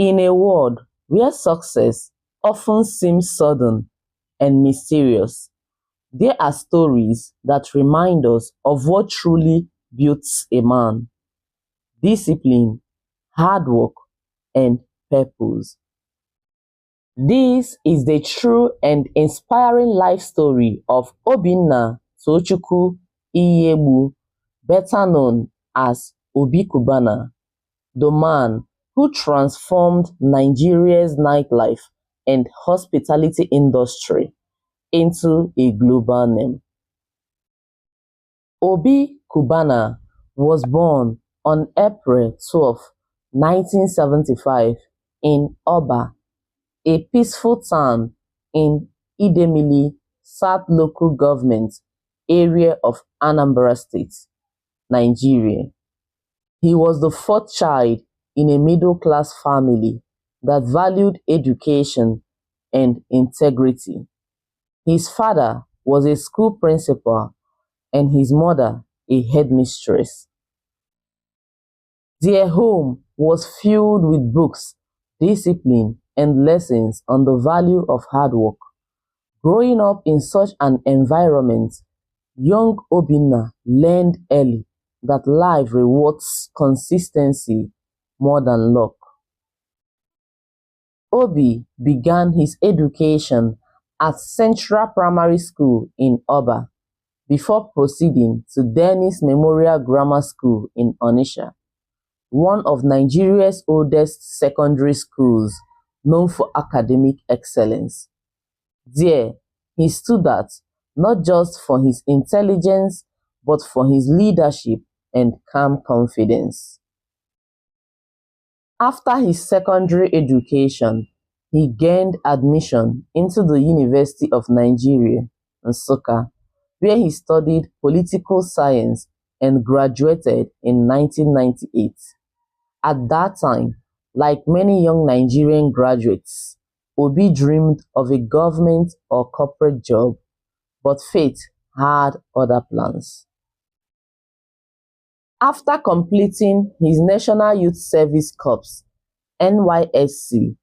In a world where success often seems sudden and mysterious, there are stories that remind us of what truly builds a man: discipline, hard work, and purpose. This is the true and inspiring life story of Obinna Iyiegbu, better known as Obi Cubana, the man who transformed Nigeria's nightlife and hospitality industry into a global name. Obi Cubana was born on April 12, 1975 in Oba, a peaceful town in Idemili South Local Government area of Anambra State, Nigeria. He was the fourth child in a middle-class family that valued education and integrity. His father was a school principal and his mother a headmistress. Their home was filled with books, discipline, and lessons on the value of hard work. Growing up in such an environment, young Obinna learned early that life rewards consistency more than luck. Obi began his education at Central Primary School in Oba before proceeding to Dennis Memorial Grammar School in Onitsha, one of Nigeria's oldest secondary schools known for academic excellence. There, he stood out not just for his intelligence but for his leadership and calm confidence. After his secondary education, he gained admission into the University of Nigeria, Nsukka, where he studied political science and graduated in 1998. At that time, like many young Nigerian graduates, Obi dreamed of a government or corporate job, but fate had other plans. After completing his National Youth Service Corps (NYSC)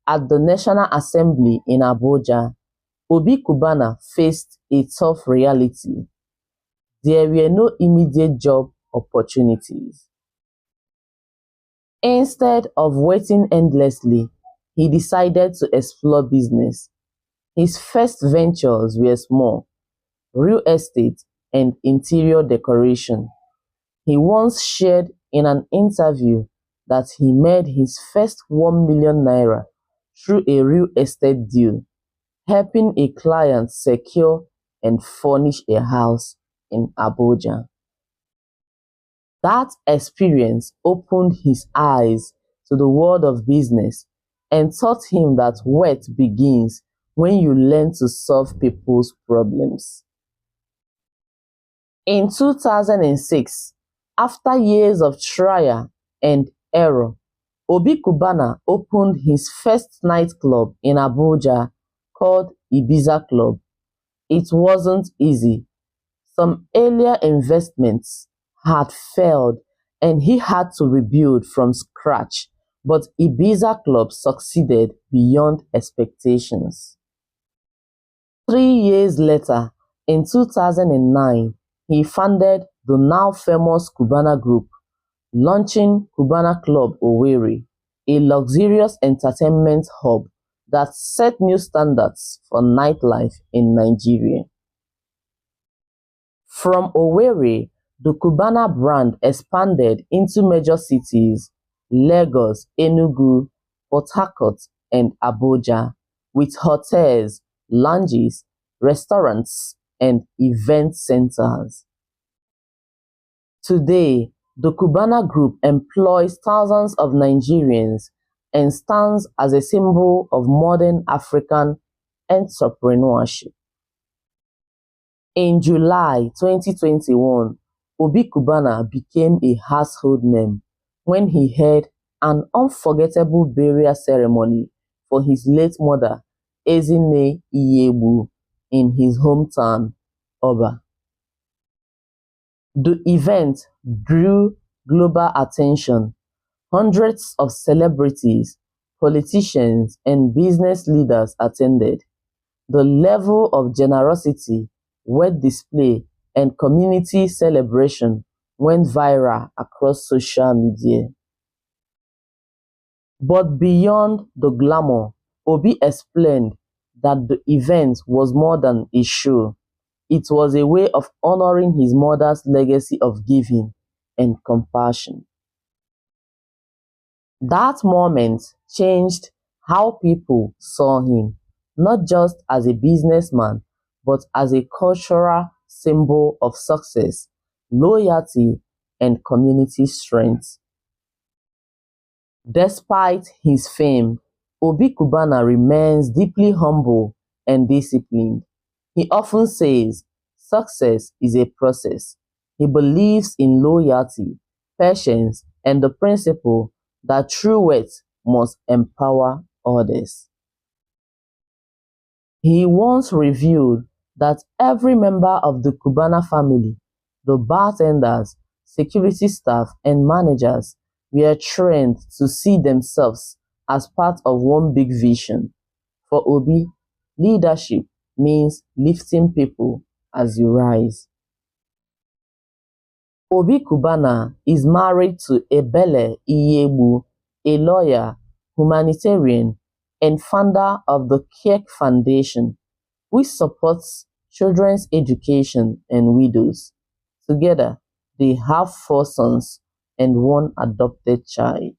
at the National Assembly in Abuja, Obi Cubana faced a tough reality. There were no immediate job opportunities. Instead of waiting endlessly, he decided to explore business. His first ventures were small: real estate and interior decoration. He once shared in an interview that he made his first 1 million naira through a real estate deal, helping a client secure and furnish a house in Abuja. That experience opened his eyes to the world of business and taught him that wealth begins when you learn to solve people's problems. In 2006, after years of trial and error, Obi Cubana opened his first nightclub in Abuja called Ibiza Club. It wasn't easy. Some earlier investments had failed and he had to rebuild from scratch, but Ibiza Club succeeded beyond expectations. 3 years later, in 2009, he founded the now famous Cubana Group, launching Cubana Club Owerri, a luxurious entertainment hub that set new standards for nightlife in Nigeria. From Owerri, the Cubana brand expanded into major cities: Lagos, Enugu, Port Harcourt, and Abuja, with hotels, lounges, restaurants, and event centers. Today, the Cubana Group employs thousands of Nigerians and stands as a symbol of modern African entrepreneurship. In July 2021, Obi Cubana became a household name when he held an unforgettable burial ceremony for his late mother, Obinna Iyiegbu, in his hometown, Oba. The event drew global attention. Hundreds of celebrities, politicians, and business leaders attended. The level of generosity, wealth display, and community celebration went viral across social media. But beyond the glamour, Obi explained that the event was more than a show. It was a way of honoring his mother's legacy of giving and compassion. That moment changed how people saw him, not just as a businessman, but as a cultural symbol of success, loyalty, and community strength. Despite his fame, Obi Cubana remains deeply humble and disciplined. He often says success is a process. He believes in loyalty, patience, and the principle that true wealth must empower others. He once revealed that every member of the Cubana family, the bartenders, security staff, and managers, were trained to see themselves as part of one big vision. For Obi, leadership means lifting people as you rise. Obi Cubana is married to Obinna Iyiegbu, a lawyer, humanitarian, and founder of the Kirk Foundation, which supports children's education and widows. Together, they have 4 sons and 1 adopted child.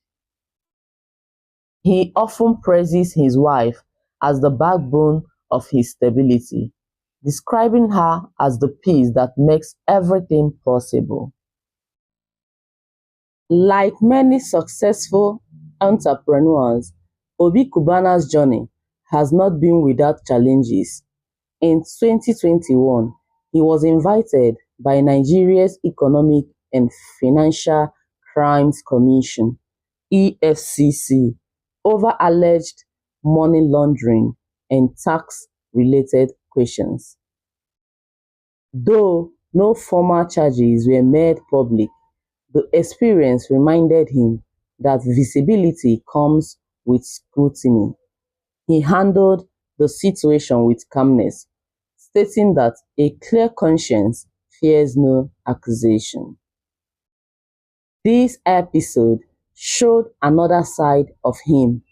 He often praises his wife as the backbone of his stability, describing her as the piece that makes everything possible. Like many successful entrepreneurs, Obi Cubana's journey has not been without challenges. In 2021, he was invited by Nigeria's Economic and Financial Crimes Commission (EFCC) over alleged money laundering and tax-related questions. Though no formal charges were made public, the experience reminded him that visibility comes with scrutiny. He handled the situation with calmness, stating that a clear conscience fears no accusation. This episode showed another side of him,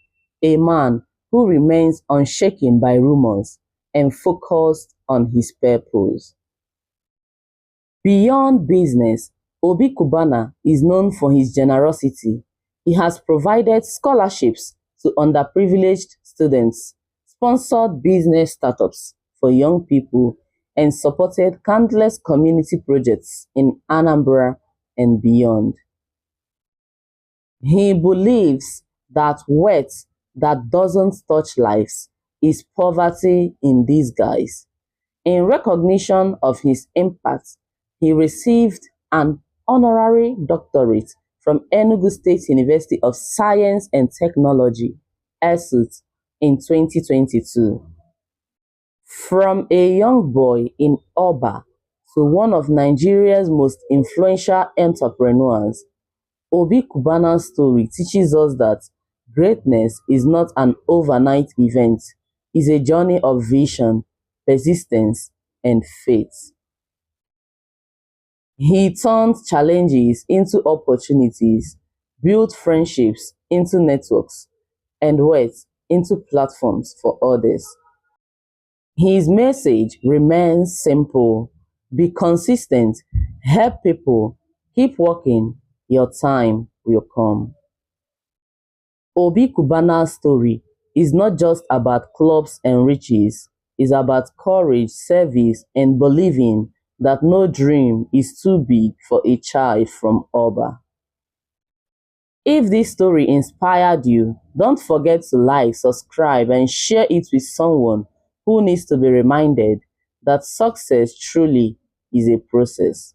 a man who remains unshaken by rumors and focused on his purpose. Beyond business, Obi Cubana is known for his generosity. He has provided scholarships to underprivileged students, sponsored business startups for young people, and supported countless community projects in Anambra and beyond. He believes that wealth that doesn't touch lives is poverty in disguise. In recognition of his impact, he received an honorary doctorate from Enugu State University of Science and Technology (ESUT) in 2022. From a young boy in Oba to one of Nigeria's most influential entrepreneurs, Obi Cubana's story teaches us that greatness is not an overnight event, it's a journey of vision, persistence, and faith. He turned challenges into opportunities, built friendships into networks, and wealth into platforms for others. His message remains simple: be consistent, help people, keep working, your time will come. Obi Cubana's story is not just about clubs and riches, it's about courage, service, and believing that no dream is too big for a child from Oba. If this story inspired you, don't forget to like, subscribe, and share it with someone who needs to be reminded that success truly is a process.